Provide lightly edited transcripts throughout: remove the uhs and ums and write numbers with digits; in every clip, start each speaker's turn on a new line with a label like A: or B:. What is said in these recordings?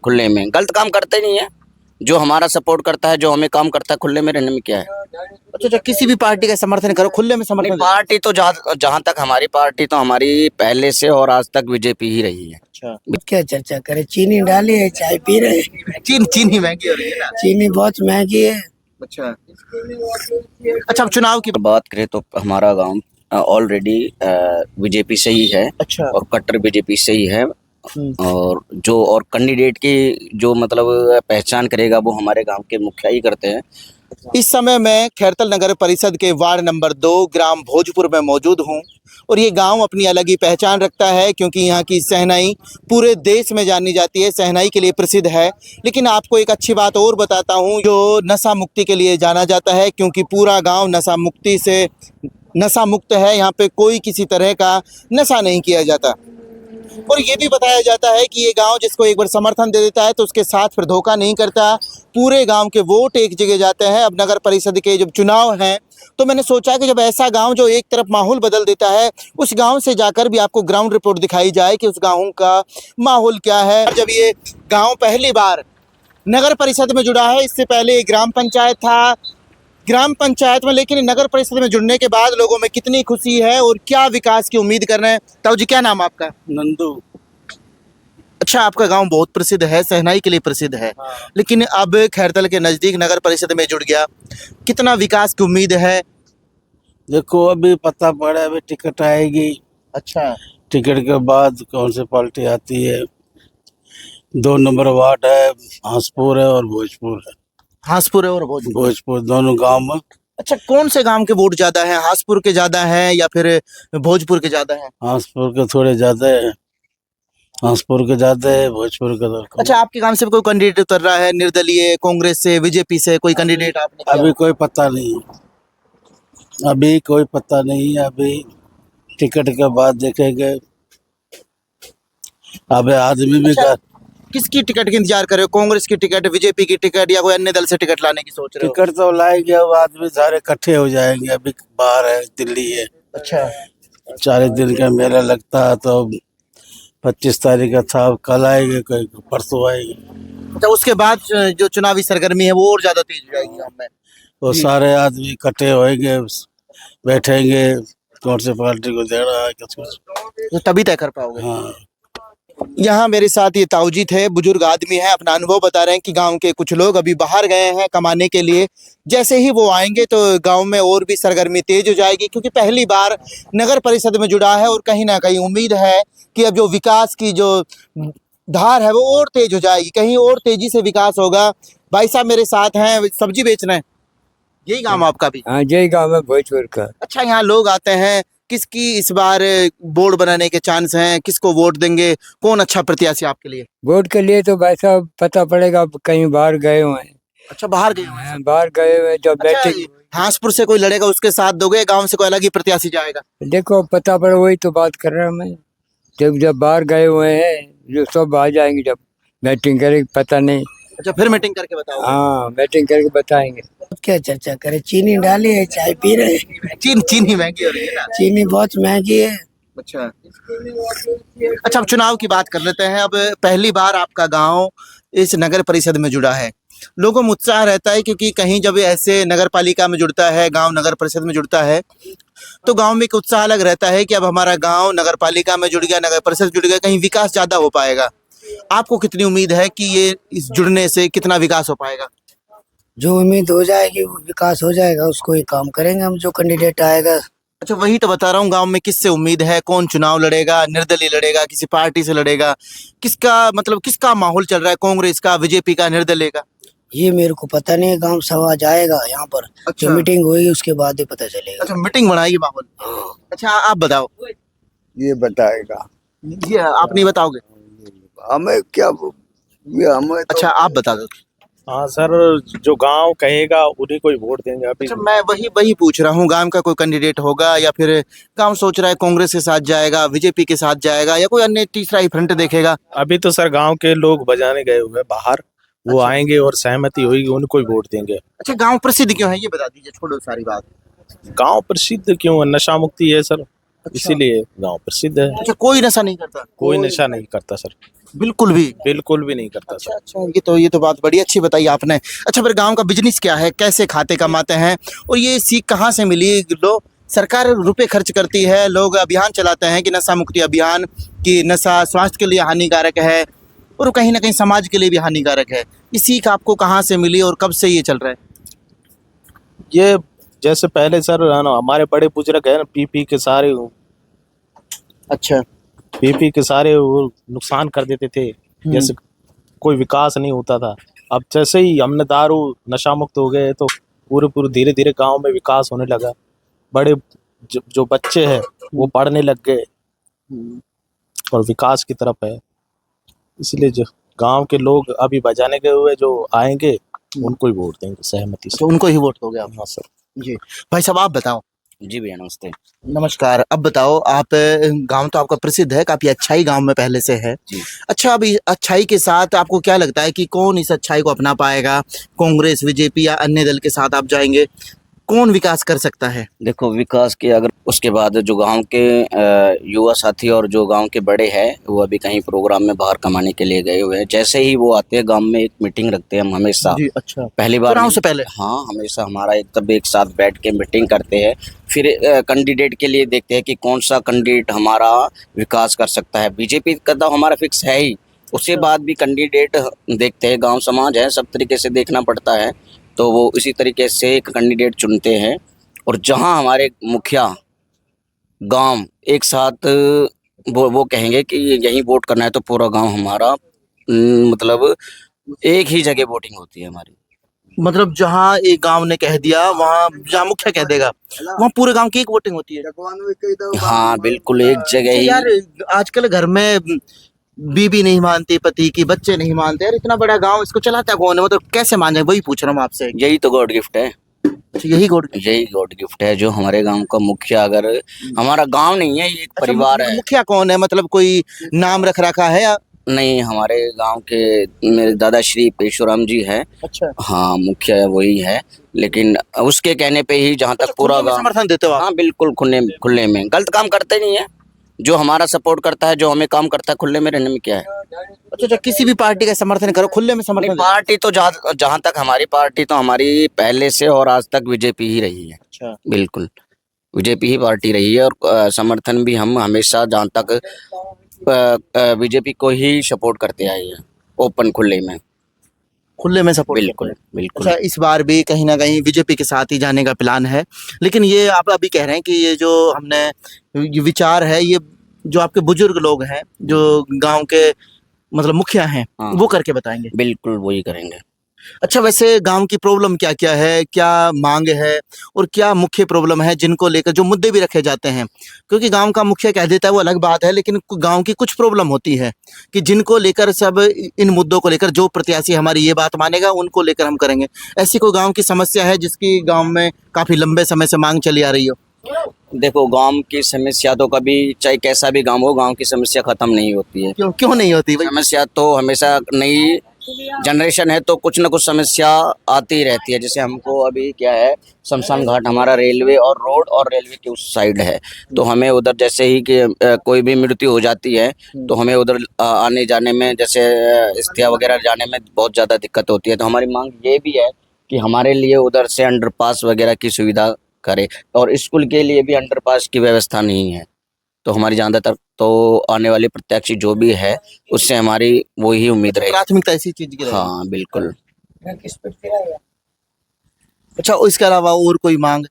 A: खुले में गलत काम करते नहीं है। जो हमारा सपोर्ट करता है, जो हमें काम करता है, खुले में रहने में क्या है।
B: अच्छा, किसी भी पार्टी का समर्थन करो, खुले में समर्थन दो।
A: पार्टी तो जहाँ तक हमारी पार्टी तो हमारी पहले से और आज तक बीजेपी ही रही है।
B: अच्छा,
C: क्या चर्चा करे, चीनी डाली है, चाय पी रहे हैं।
B: चीनी महंगी हो रही है ना।
C: चीनी बहुत महंगी है।
B: अच्छा अच्छा, अब चुनाव की
A: बात करें तो हमारा गांव ऑलरेडी बीजेपी से ही है।
B: अच्छा।
A: और कट्टर बीजेपी से ही है। और जो और कैंडिडेट की जो मतलब पहचान करेगा वो हमारे गांव के मुखिया ही करते हैं।
B: इस समय मैं खैरतल नगर परिषद के वार्ड नंबर 2 ग्राम भोजपुर में मौजूद हूं और ये गांव अपनी अलग ही पहचान रखता है क्योंकि यहाँ की शहनाई पूरे देश में जानी जाती है, शहनाई के लिए प्रसिद्ध है। लेकिन आपको एक अच्छी बात और बताता हूं, जो नशा मुक्ति के लिए जाना जाता है क्योंकि पूरा गांव नशा मुक्त है। यहाँ पे कोई किसी तरह का नशा नहीं किया जाता। और ये भी बताया जाता है कि ये गांव जिसको एक बार समर्थन दे देता है तो उसके साथ फिर धोखा नहीं करता। पूरे गांव के वोट एक जगह जाते हैं। अब नगर परिषद के जब चुनाव हैं तो मैंने सोचा कि जब ऐसा गांव जो एक तरफ माहौल बदल देता है, उस गांव से जाकर भी आपको ग्राउंड रिपोर्ट दिखाई जाए कि उस गांव का माहौल क्या है। जब ये गाँव पहली बार नगर परिषद में जुड़ा है, इससे पहले ग्राम पंचायत था, ग्राम पंचायत में, लेकिन नगर परिषद में जुड़ने के बाद लोगों में कितनी खुशी है और क्या विकास की उम्मीद कर रहे हैं। ताऊ जी, क्या नाम आपका?
C: नंदू।
B: अच्छा, आपका गांव बहुत प्रसिद्ध है, शहनाई के लिए प्रसिद्ध है। लेकिन अब खैरतल के नजदीक नगर परिषद में जुड़ गया, कितना विकास की उम्मीद है?
C: देखो, अभी पता पड़ा, अभी टिकट आएगी।
B: अच्छा।
C: टिकट के बाद कौन सी पार्टी आती है। 2 नंबर वार्ड है, हांसपुर है और भोजपुर है।
B: हांसपुर है और
C: भोजपुर दोनों गांव में।
B: अच्छा, कौन से गांव के वोट ज्यादा है, हांसपुर के ज्यादा है या फिर भोजपुर के ज्यादा है?
C: हांसपुर के थोड़े ज्यादा है, हांसपुर के ज्यादा है, भोजपुर के तो कम।
B: अच्छा, आपके गांव से कोई कैंडिडेट उतर रहा है, निर्दलीय, कांग्रेस से, बीजेपी से कोई कैंडिडेट आपने किया?
C: अभी कोई पता नहीं, अभी कोई पता नहीं। अभी टिकट के बाद देखेंगे। अबे आदमी भी
B: अच्छा, किसकी टिकट का इंतजार कर रहे हो? कांग्रेस की टिकट, बीजेपी की टिकट या कोई अन्य दल से टिकट लाने की सोच रहे हो?
C: टिकट तो लाएंगे, अब आदमी सारे इकट्ठे हो जाएंगे। अभी बाहर है, दिल्ली है।
B: अच्छा।
C: 40 दिन का मेला लगता है तो 25 तारीख का था, कल आएंगे, कोई परसों आएंगे।
B: अच्छा, उसके बाद जो चुनावी सरगर्मी है वो और ज्यादा तेज हो जाएगी गाँव में।
C: वो सारे आदमी इकट्ठे होएंगे, बैठेंगे, कौन सी पार्टी को देना है, कुछ कुछ।
B: तो तभी तय कर पाओगे।
C: हाँ।
B: यहाँ मेरे साथ ये ताऊजी थे, बुजुर्ग आदमी है, अपना अनुभव बता रहे हैं कि गांव के कुछ लोग अभी बाहर गए हैं कमाने के लिए। जैसे ही वो आएंगे तो गांव में और भी सरगर्मी तेज हो जाएगी क्योंकि पहली बार नगर परिषद में जुड़ा है और कहीं ना कहीं उम्मीद है कि अब जो विकास की जो धार है वो और तेज हो जाएगी, कहीं और तेजी से विकास होगा। भाई साहब मेरे साथ हैं, सब्जी बेच रहे हैं, यही काम आपका भी?
D: हाँ, यही गाँव है भोजपुर का।
B: अच्छा, यहाँ लोग आते हैं, किसकी इस बार बोर्ड बनाने के चांस हैं, किसको वोट देंगे, कौन अच्छा प्रत्याशी आपके लिए?
D: वोट के लिए तो वैसा पता पड़ेगा, कहीं बाहर गए हुए हैं।
B: अच्छा, बाहर गए हुए हैं।
D: हाँ, बाहर गए हुए हैं, जब
B: अच्छा,
D: बैठे
B: हांसपुर से कोई लड़ेगा उसके साथ दोगे, गांव से कोई अलग ही प्रत्याशी जाएगा?
D: देखो पता पड़े, वही तो बात कर रहा हूँ मैं। जब जब बाहर गए हुए हैं, जो सब आ जाएंगे जब बैटिंग करेंगे, पता नहीं।
B: अच्छा, फिर मीटिंग करके बताओ।
D: हाँ, बैटिंग करके बताएंगे।
C: क्या चर्चा करे, चीनी डाली है, चाय पी रहे हैं।
B: चीनी महंगी हो रही है ना।
C: चीनी बहुत महंगी है।
B: अच्छा अच्छा, अब चुनाव की बात कर लेते हैं। अब पहली बार आपका गांव इस नगर परिषद में जुड़ा है, लोगों में उत्साह रहता है क्योंकि कहीं जब ऐसे नगर पालिका में जुड़ता है, गांव नगर परिषद में जुड़ता है तो गांव में एक उत्साह अलग रहता है कि अब हमारा गांव नगर पालिका में जुड़ गया, नगर परिषद जुड़ गया, कहीं विकास ज्यादा हो पाएगा। आपको कितनी उम्मीद है कि ये इस जुड़ने से कितना विकास हो पाएगा?
C: जो उम्मीद हो जाएगी वो विकास हो जाएगा, उसको ही काम करेंगे हम, जो कैंडिडेट आएगा।
B: अच्छा, वही तो बता रहा हूँ, गांव में किससे उम्मीद है, कौन चुनाव लड़ेगा, निर्दलीय लड़ेगा, किसी पार्टी से लड़ेगा, किसका माहौल चल रहा है, कांग्रेस का, बीजेपी का, निर्दलीय का?
C: ये मेरे को पता नहीं है, गांव सभा जाएगा यहाँ पर।
B: अच्छा।
C: जो मीटिंग होगी उसके बाद ही पता चलेगा।
B: अच्छा, मीटिंग बनाएगी माहौल। अच्छा, आप बताओ।
E: ये बताएगा,
B: ये आप नहीं बताओगे?
E: हमें क्या, ये हमें तो
B: अच्छा, आप बता दो।
F: हाँ सर, जो गांव कहेगा उन्हीं को ही वोट देंगे। अभी
B: अच्छा, मैं वही पूछ रहा हूँ, गांव का कोई कैंडिडेट होगा या फिर गांव सोच रहा है कांग्रेस के साथ जाएगा, बीजेपी के साथ जाएगा या कोई अन्य तीसरा ही फ्रंट देखेगा?
F: अभी तो सर गांव के लोग बजाने गए हुए हैं बाहर, वो आएंगे और सहमति होगी, उनको ही वोट देंगे।
B: अच्छा, गांव प्रसिद्ध क्यों है ये बता दीजिए, छोड़ो सारी बात।
F: गांव प्रसिद्ध क्यों है? नशा मुक्ति है सर। इसीलिए गांव प्रसिद्ध है।
B: अच्छा, कोई नशा नहीं करता?
F: कोई नशा नहीं करता सर,
B: बिल्कुल भी?
F: बिल्कुल भी नहीं करता
B: अच्छा
F: सर।
B: अच्छा, ये तो बात बड़ी अच्छी बताई आपने। अच्छा, फिर गांव का बिजनेस क्या है, कैसे खाते कमाते हैं, और ये सीख कहाँ से मिली? लोग, सरकार रुपए खर्च करती है, लोग अभियान चलाते हैं कि नशा मुक्ति अभियान, कि नशा स्वास्थ्य के लिए हानिकारक है और कहीं ना कहीं समाज के लिए भी हानिकारक है। ये सीख आपको कहाँ से मिली और कब से ये चल रहा है?
F: ये जैसे पहले सर है ना, हमारे बड़े बुजुर्ग है ना, पी के सारे
B: अच्छा।
F: पी के सारे वो नुकसान कर देते थे, जैसे कोई विकास नहीं होता था। अब जैसे ही हमने दारू नशा मुक्त हो गए तो पूरे पूरे धीरे धीरे गांव में विकास होने लगा। बड़े जो बच्चे हैं वो पढ़ने लग गए और विकास की तरफ है। इसलिए जो गांव के लोग अभी बजाने गए हुए जो आएंगे उनको ही वोट देंगे सहमति से।
B: तो उनको ही वोट दोगे आप?
F: हाँ सर।
B: जी भाई साहब, आप बताओ।
A: जी भैया नमस्ते।
B: नमस्कार। अब बताओ, आप, गांव तो आपका प्रसिद्ध है, काफी अच्छाई गांव में पहले से है।
A: जी।
B: अच्छा, अभी अच्छाई के साथ आपको क्या लगता है कि कौन इस अच्छाई को अपना पाएगा? कांग्रेस, बीजेपी या अन्य दल के साथ आप जाएंगे? कौन विकास कर सकता है?
A: देखो, विकास के अगर उसके बाद जो गांव के युवा साथी और जो गांव के बड़े हैं वो अभी कहीं प्रोग्राम में बाहर कमाने के लिए गए हुए हैं। जैसे ही वो आते हैं गांव में एक मीटिंग रखते हैं हम हमेशा।
B: जी। अच्छा,
A: पहली बार
B: चुनाव से पहले?
A: हाँ, हमेशा हमारा एक साथ बैठ के मीटिंग करते हैं। फिर कैंडिडेट के लिए देखते हैं कि कौन सा कैंडिडेट हमारा विकास कर सकता है। बीजेपी का तो हमारा फिक्स है ही, उसके बाद भी कैंडिडेट देखते हैं। गांव समाज है, सब तरीके से देखना पड़ता है, तो वो इसी तरीके से एक कैंडिडेट चुनते हैं। और जहां हमारे मुखिया गांव एक साथ वो कहेंगे कि यहीं वोट करना है तो पूरा गांव हमारा मतलब एक ही जगह वोटिंग होती है हमारी।
B: मतलब जहाँ एक गांव ने कह दिया, वहाँ जहाँ मुखिया कह देगा वहाँ पूरे गांव की एक वोटिंग होती है?
A: हाँ बिल्कुल, एक जगह
B: तो
A: ही।
B: यार, आजकल घर में बीबी नहीं मानती पति की, बच्चे नहीं मानते, यार इतना बड़ा गांव, इसको चलाता कौन है? मतलब कैसे मान जाए, वही पूछ रहा हूँ आपसे।
A: यही तो गॉड गिफ्ट है।
B: अच्छा, यही
A: गॉड गिफ्ट है जो हमारे गांव का मुखिया, अगर हमारा गांव नहीं है, ये एक परिवार है।
B: मुखिया कौन है? मतलब कोई नाम रख रखा है या?
A: नहीं, हमारे गांव के मेरे दादा श्री पेशुराम जी हैं।
B: अच्छा।
A: हाँ, मुखिया वही है, लेकिन उसके कहने पे ही जहाँ तक पूरा गांव
B: समर्थन देते हो आप?
A: हाँ बिल्कुल, खुले में गलत काम करते नहीं है। जो हमारा सपोर्ट करता है, जो हमें काम करता है, खुले में रहने में क्या है।
B: अच्छा, किसी भी पार्टी का समर्थन करो, खुले में समर्थन देते हो?
A: पार्टी तो जहाँ तक हमारी पार्टी तो हमारी पहले से और आज तक बीजेपी ही रही है।
B: अच्छा।
A: बिल्कुल, बीजेपी ही पार्टी रही है और समर्थन भी हम हमेशा जहाँ तक बीजेपी को ही सपोर्ट करते आए हैं, ओपन खुले में सपोर्ट। बिल्कुल बिल्कुल।
B: अच्छा, इस बार भी कहीं ना कहीं बीजेपी के साथ ही जाने का प्लान है, लेकिन ये आप अभी कह रहे हैं कि ये जो हमने ये विचार है, ये जो आपके बुजुर्ग लोग हैं, जो गांव के मतलब मुखिया हैं,
A: हाँ।
B: वो करके बताएंगे?
A: बिल्कुल वही करेंगे।
B: अच्छा, वैसे गांव की प्रॉब्लम क्या क्या है, क्या मांग है और क्या मुख्य प्रॉब्लम है जिनको लेकर जो मुद्दे भी रखे जाते हैं? क्योंकि गांव का मुखिया कह देता है वो अलग बात है, लेकिन गांव की कुछ प्रॉब्लम होती है कि जिनको लेकर सब इन मुद्दों को लेकर, जो प्रत्याशी हमारी ये बात मानेगा उनको लेकर हम करेंगे। ऐसी कोई गांव की समस्या है जिसकी गांव में काफी लंबे समय से मांग चली आ रही हो?
A: देखो, गांव की समस्या तो कभी चाहे कैसा भी गांव हो, गांव की समस्या खत्म नहीं होती है।
B: क्यों नहीं होती भाई?
A: समस्या तो हमेशा नई जनरेशन है तो कुछ ना कुछ समस्या आती रहती है। जैसे हमको अभी क्या है, शमशान घाट हमारा रेलवे और रोड और रेलवे के उस साइड है, तो हमें उधर जैसे ही कि कोई भी मृत्यु हो जाती है तो हमें उधर आने जाने में, जैसे इस्तिया वगैरह जाने में बहुत ज़्यादा दिक्कत होती है। तो हमारी मांग ये भी है कि हमारे लिए उधर से अंडरपास वगैरह की सुविधा करे, और स्कूल के लिए भी अंडरपास की व्यवस्था नहीं है। तो हमारी ज़्यादातर तो आने वाली प्रत्याशी जो भी है उससे हमारी वो ही उम्मीद रहेगी।
B: प्राथमिकता इसी चीज की रहेगी?
A: हाँ बिल्कुल।
B: अच्छा, इसके अलावा और कोई मांग?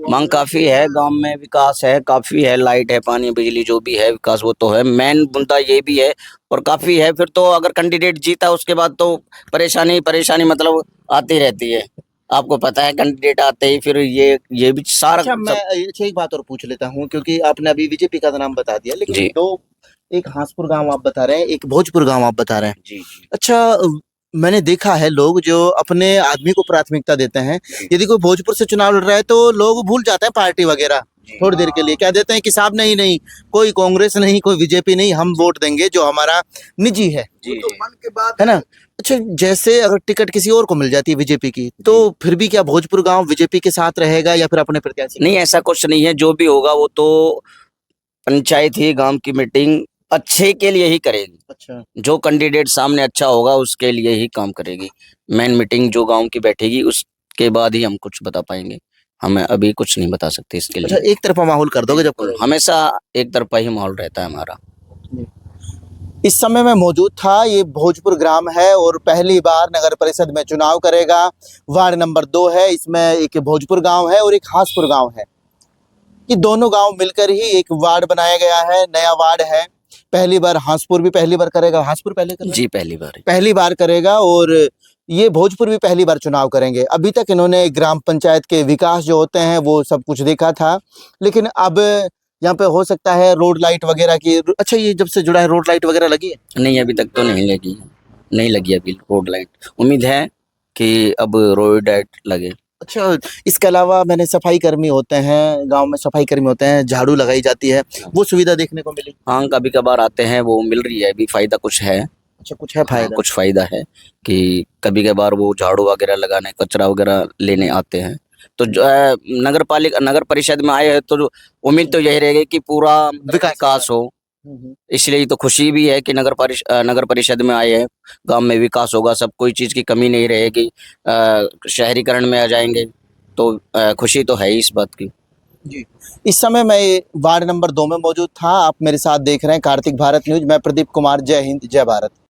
A: मांग काफ़ी है, गांव में विकास है, काफ़ी है, लाइट है, पानी, बिजली, जो भी है विकास वो तो है। मेन मुद्दा ये भी है और काफ़ी है। फिर तो अगर कैंडिडेट जीता उसके बाद तो परेशानी मतलब आती रहती है। आपको पता है, कैंडिडेट आते ही फिर ये भी सारा
B: अच्छा, मैं एक बात और पूछ लेता हूँ, क्योंकि आपने अभी बीजेपी का नाम बता दिया, लेकिन
A: जी।
B: दो, एक हांसपुर गांव आप बता रहे हैं, एक भोजपुर गांव आप बता रहे हैं।
A: जी।
B: अच्छा, मैंने देखा है लोग जो अपने आदमी को प्राथमिकता देते हैं, यदि कोई भोजपुर से चुनाव लड़ रहा है तो लोग भूल जाते हैं पार्टी वगैरह, थोड़ी देर के लिए क्या देते हैं कि साहब नहीं, कोई कांग्रेस नहीं, कोई बीजेपी नहीं, हम वोट देंगे जो हमारा निजी है, है ना? अच्छा, जैसे अगर टिकट किसी और को मिल जाती है बीजेपी की, तो फिर भी क्या भोजपुर गांव बीजेपी के साथ रहेगा या फिर अपने प्रत्याशी?
A: नहीं, ऐसा कुछ नहीं है। जो भी होगा वो तो पंचायत ही गांव की मीटिंग अच्छे के लिए ही करेगी।
B: अच्छा,
A: जो कैंडिडेट सामने अच्छा होगा उसके लिए ही काम करेगी। मेन मीटिंग जो गांव की बैठेगी उसके बाद ही हम कुछ बता पाएंगे। हमें अभी कुछ नहीं बता सकते इसके
B: अच्छा,
A: लिए।
B: एक तरफा माहौल कर दोगे जब करोगे?
A: हमेशा एक तरफा ही माहौल रहता है हमारा।
B: इस समय मैं मौजूद था, ये भोजपुर ग्राम है और पहली बार नगर परिषद में चुनाव करेगा। वार्ड नंबर 2 है, इसमें एक भोजपुर गांव है और एक हासपुर गांव है। ये दोनों गांव मिलकर ही एक वार्ड बनाया गया है, नया वार्ड है। पहली बार हासपुर भी पहली बार करेगा, हासपुर पहले करेगा?
A: जी पहली बार।
B: पहली बार करेगा और ये भोजपुर भी पहली बार चुनाव करेंगे। अभी तक इन्होंने ग्राम पंचायत के विकास जो होते हैं वो सब कुछ देखा था, लेकिन अब यहाँ पे हो सकता है रोड लाइट वगैरह की। अच्छा, ये जब से जुड़ा है रोड लाइट वगैरह लगी है?
A: नहीं अभी तक तो नहीं लगी है, नहीं लगी अभी रोड लाइट। उम्मीद है कि अब रोड लाइट लगे।
B: अच्छा, इसके अलावा मैंने सफाई कर्मी होते हैं, गांव में सफाई कर्मी होते हैं, झाड़ू लगाई जाती है, वो सुविधा देखने को मिली?
A: हाँ कभी कभार आते हैं, वो मिल रही है अभी। फायदा कुछ है।
B: अच्छा, कुछ है
A: हाँ,
B: फायदा?
A: कुछ फायदा है कि कभी कभार वो झाड़ू वगैरह लगाने, कचरा वगैरह लेने आते हैं। तो जो है नगर परिषद में आए हैं तो उम्मीद तो यही रहेगी कि पूरा विकास हो। इसलिए तो खुशी भी है कि नगर परिषद में आए हैं। गांव में विकास होगा, सब कोई चीज़ की कमी नहीं रहेगी। शहरीकरण में आ जाएंगे तो खुशी तो है ही इस बात की।
B: जी, इस समय मैं वार्ड नंबर 2 में मौजूद था। आप मेरे साथ देख रहे हैं कार्तिक भारत न्यूज। मैं प्रदीप कुमार। जय हिंद, जय भारत।